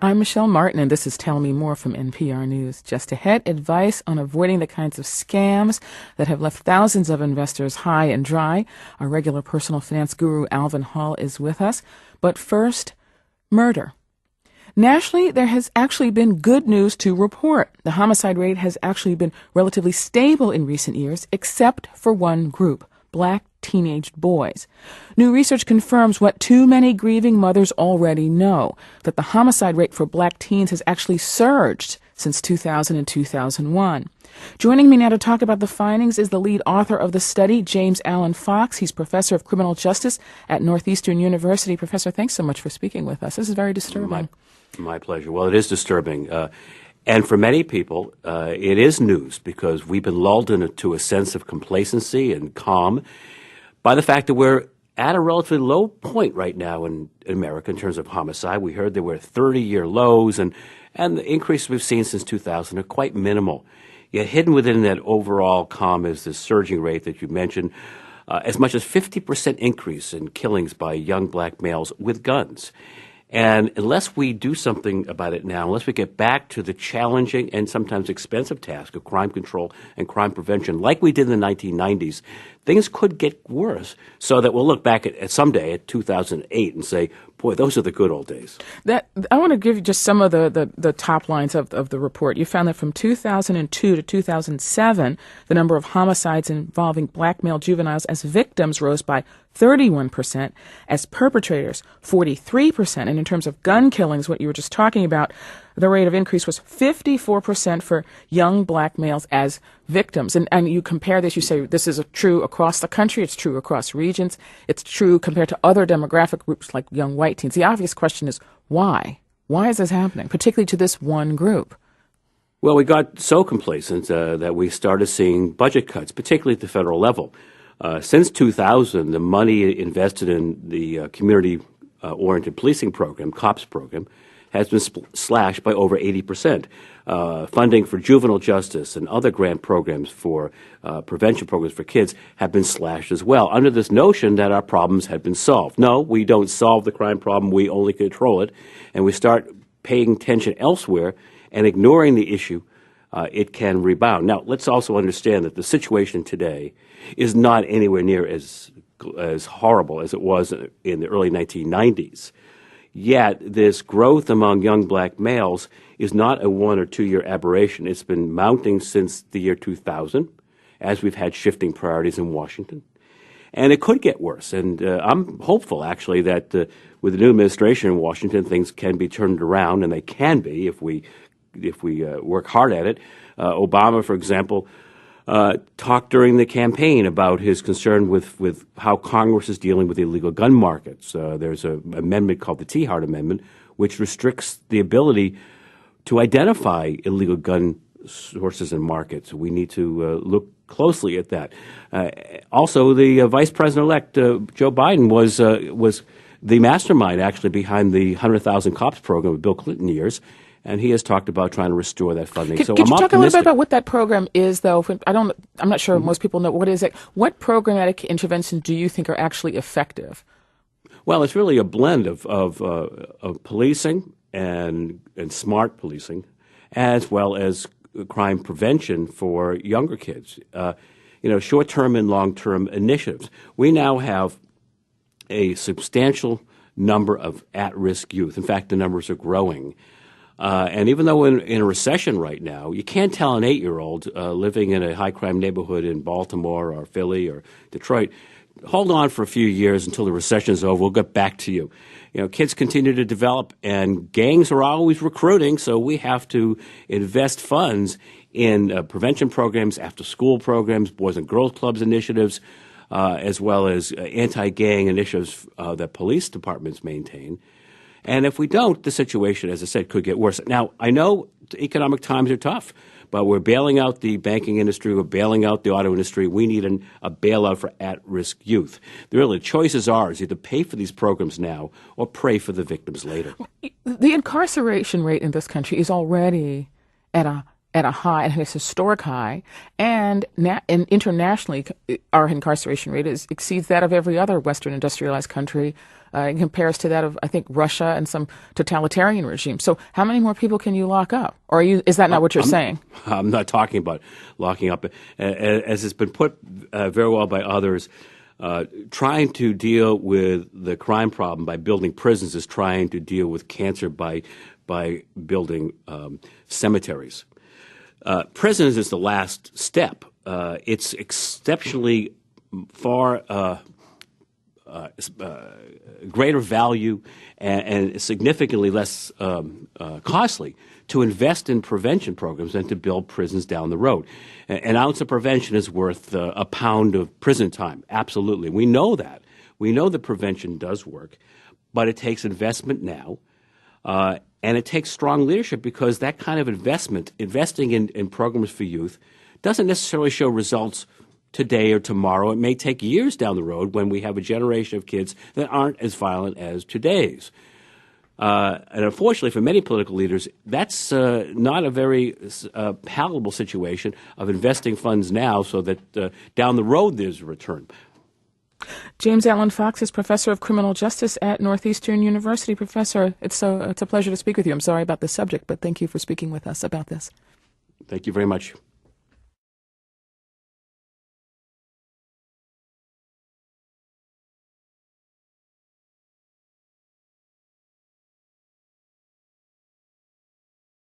I'm Michelle Martin, and this is Tell Me More from NPR News. Just ahead, advice on avoiding the kinds of scams that have left thousands of investors high and dry. Our regular personal finance guru, Alvin Hall, is with us. But first, murder. Nationally, there has actually been good news to report. The homicide rate has actually been relatively stable in recent years, except for one group, Black teenage boys. New research confirms what too many grieving mothers already know, that the homicide rate for Black teens has actually surged since 2000 and 2001. Joining me now to talk about the findings is the lead author of the study, James Allen Fox. He's professor of criminal justice at Northeastern University. Professor, thanks so much for speaking with us. This is very disturbing. My pleasure. Well, it is disturbing. And for many people, it is news because we've been lulled into a sense of complacency and calm by the fact that we're at a relatively low point right now in America in terms of homicide. We heard there were 30-year lows, and the increase we've seen since 2000 are quite minimal. Yet hidden within that overall calm is the surging rate that you mentioned, as much as 50% increase in killings by young Black males with guns. And unless we do something about it now, unless we get back to the challenging and sometimes expensive task of crime control and crime prevention, like we did in the 1990s, things could get worse. So that we'll look back at someday at 2008 and say, boy, those are the good old days. I want to give you just some of the top lines of the report. You found that from 2002 to 2007, the number of homicides involving Black male juveniles as victims rose by 31%, as perpetrators 43%. And in terms of gun killings, what you were just talking about, the rate of increase was 54% for young Black males as victims. And you compare this, you say this is true across the country, it's true across regions, it's true compared to other demographic groups like young white teens. The obvious question is why? Why is this happening, particularly to this one group? Well, we got so complacent that we started seeing budget cuts, particularly at the federal level. Since 2000, the money invested in the community-oriented policing program, COPS program, has been slashed by over 80%. Funding for juvenile justice and other grant programs for prevention programs for kids have been slashed as well, under this notion that our problems had been solved. No, we don't solve the crime problem, we only control it, and we start paying attention elsewhere and ignoring the issue, it can rebound. Now, let's also understand that the situation today is not anywhere near as horrible as it was in the early 1990s. Yet, this growth among young Black males is not a 1 or 2 year aberration. It's been mounting since the year 2000, as we've had shifting priorities in Washington. And it could get worse. And I'm hopeful, actually, that with the new administration in Washington, things can be turned around, and they can be if we work hard at it. Obama, for example, talked during the campaign about his concern with how Congress is dealing with illegal gun markets. There's an amendment called the Tiahrt Amendment, which restricts the ability to identify illegal gun sources and markets. We need to look closely at that. Also, the Vice President-elect, Joe Biden, was the mastermind, actually, behind the 100,000 cops program of Bill Clinton years. And he has talked about trying to restore that funding. Could you talk a little bit about what that program is, though? I'm not sure most people know. What is it? What programmatic interventions do you think are actually effective? Well, it's really a blend of policing and smart policing, as well as crime prevention for younger kids. Short-term and long-term initiatives. We now have a substantial number of at-risk youth. In fact, the numbers are growing. And even though we're in a recession right now, you can't tell an 8-year-old living in a high-crime neighborhood in Baltimore or Philly or Detroit, hold on for a few years until the recession is over, we'll get back to you. Kids continue to develop, and gangs are always recruiting, so we have to invest funds in prevention programs, after-school programs, Boys and Girls Clubs initiatives, as well as anti-gang initiatives that police departments maintain. And if we don't, the situation, as I said, could get worse. Now, I know economic times are tough, but we're bailing out the banking industry, we're bailing out the auto industry. We need a bailout for at-risk youth. The choices are either pay for these programs now or pray for the victims later. The incarceration rate in this country is already at a high, and it's a historic high, and internationally, our incarceration rate exceeds that of every other Western industrialized country in compares to that of, I think, Russia and some totalitarian regimes. So how many more people can you lock up? Or is that not what you're saying? I'm not talking about locking up. As it's been put very well by others, trying to deal with the crime problem by building prisons is trying to deal with cancer by building cemeteries. Prisons is the last step. It's exceptionally far greater value and significantly less costly to invest in prevention programs than to build prisons down the road. An ounce of prevention is worth a pound of prison time. Absolutely. We know that. We know that prevention does work, but it takes investment now. And it takes strong leadership because that kind of investing in programs for youth, doesn't necessarily show results today or tomorrow. It may take years down the road when we have a generation of kids that aren't as violent as today's. And unfortunately for many political leaders, that's not a very palatable situation of investing funds now so that down the road there's a return. James Alan Fox is professor of criminal justice at Northeastern University. Professor, it's a pleasure to speak with you. I'm sorry about the subject, but thank you for speaking with us about this. Thank you very much.